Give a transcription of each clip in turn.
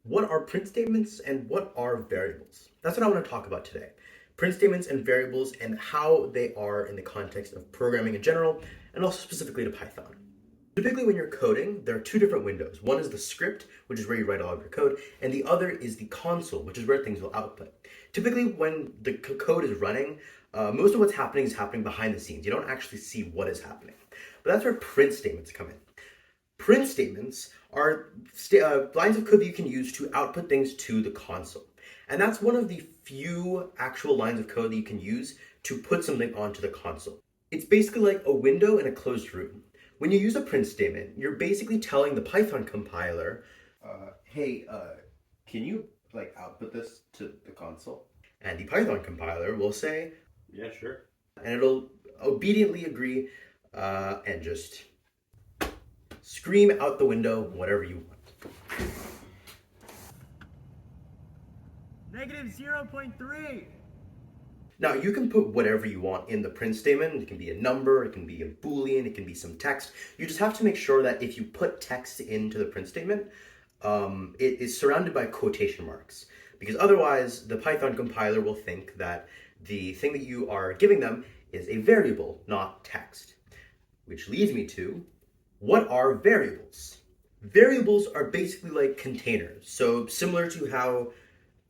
What are print statements and what are variables? That's what I want to talk about today. Print statements and variables and how they are in the context of programming in general and also specifically to Python. Typically when you're coding, there are two different windows. One is the script, which is where you write all of your code, and the other is the console, which is where things will output. Typically when the code is running, most of what's happening is happening behind the scenes. You don't actually see what is happening. But that's where print statements come in. Print statements are lines of code that you can use to output things to the console. And that's one of the few actual lines of code that you can use to put something onto the console. It's basically like a window in a closed room. When you use a print statement, you're basically telling the Python compiler, hey, can you output this to the console? And the Python compiler will say, yeah, sure. And it'll obediently agree and just scream out the window whatever you want. -0.3. Now, you can put whatever you want in the print statement. It can be a number, it can be a Boolean, it can be some text. You just have to make sure that if you put text into the print statement, it is surrounded by quotation marks. Because otherwise, the Python compiler will think that the thing that you are giving them is a variable, not text. Which leads me to, what are variables? Variables are basically like containers. So similar to how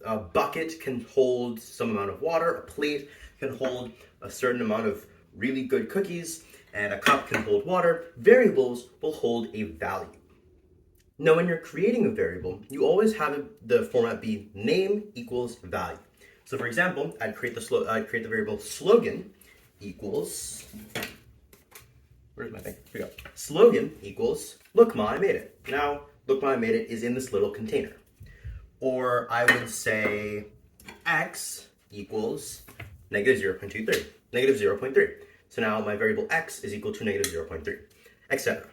a bucket can hold some amount of water, a plate can hold a certain amount of really good cookies, and a cup can hold water, variables will hold a value. Now, when you're creating a variable, you always have the format be name equals value. So for example, I'd create the variable slogan equals, where's my thing? Here we go. Slogan equals, look ma, I made it. Now, look ma, I made it is in this little container. Or I would say x equals -0.23, -0.3. So now my variable x is equal to -0.3, etc.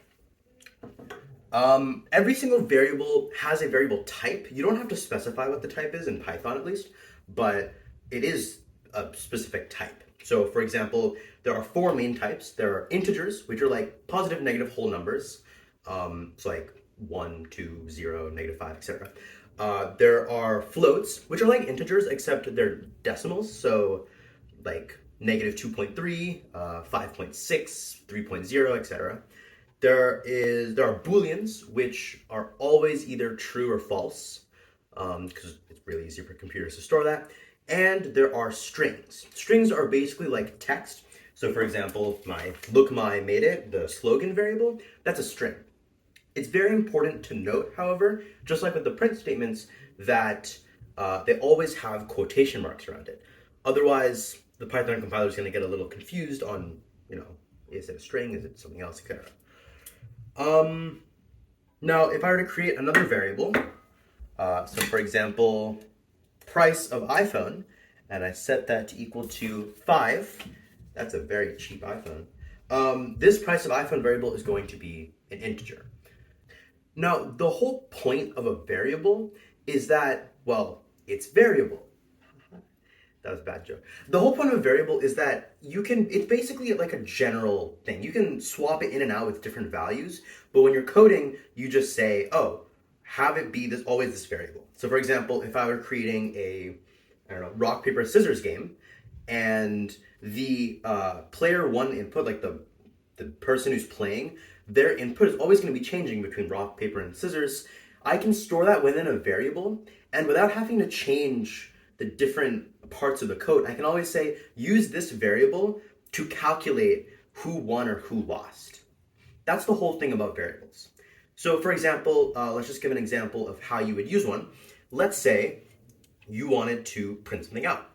Every single variable has a variable type. You don't have to specify what the type is in Python at least, but it is a specific type. So for example, there are four main types. There are integers, which are like positive, negative, whole numbers. So like 1, 2, 0, -5, etc. There are floats, which are like integers, except they're decimals. So like -2.3, 5.6, 3.0, etc. There are booleans, which are always either true or false, because it's really easy for computers to store that. And there are strings. Strings are basically like text. So for example, my look ma, I made it, the slogan variable, that's a string. It's very important to note, however, just like with the print statements, that they always have quotation marks around it. Otherwise, the Python compiler is going to get a little confused on, is it a string, is it something else, etc. Now, if I were to create another variable, so for example, price of iPhone, and I set that to equal to 5, that's a very cheap iPhone, this price of iPhone variable is going to be an integer. Now, the whole point of a variable is that, well, it's variable. That was a bad joke. The whole point of a variable is that it's basically like a general thing. You can swap it in and out with different values, but when you're coding, you just say, oh, have it be always this variable. So for example, if I were creating a, rock, paper, scissors game, and the player one input, like the person who's playing, their input is always going to be changing between rock, paper, and scissors. I can store that within a variable, and without having to change the different parts of the code, I can always say, use this variable to calculate who won or who lost. That's the whole thing about variables. So for example, let's just give an example of how you would use one. Let's say you wanted to print something out.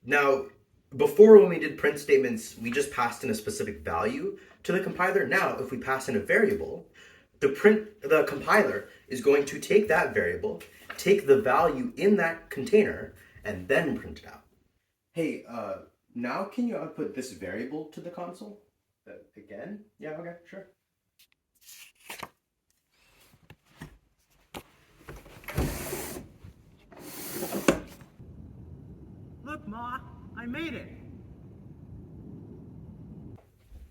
Now, before when we did print statements, we just passed in a specific value to the compiler. Now, if we pass in a variable, the compiler is going to take that variable, take the value in that container, and then print it out. Hey, now can you output this variable to the console? Again? Yeah, okay, sure. Look, Ma, I made it.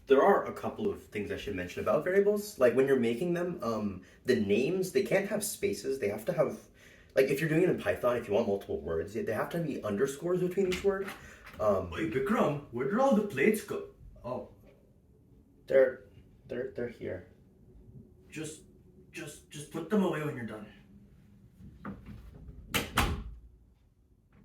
There are a couple of things I should mention about variables. Like when you're making them, the names, they can't have spaces. They have to have like if you're doing it in Python, if you want multiple words, they have to be underscores between each word. Wait, Vikram, where did all the plates go? Oh, They're here. just put them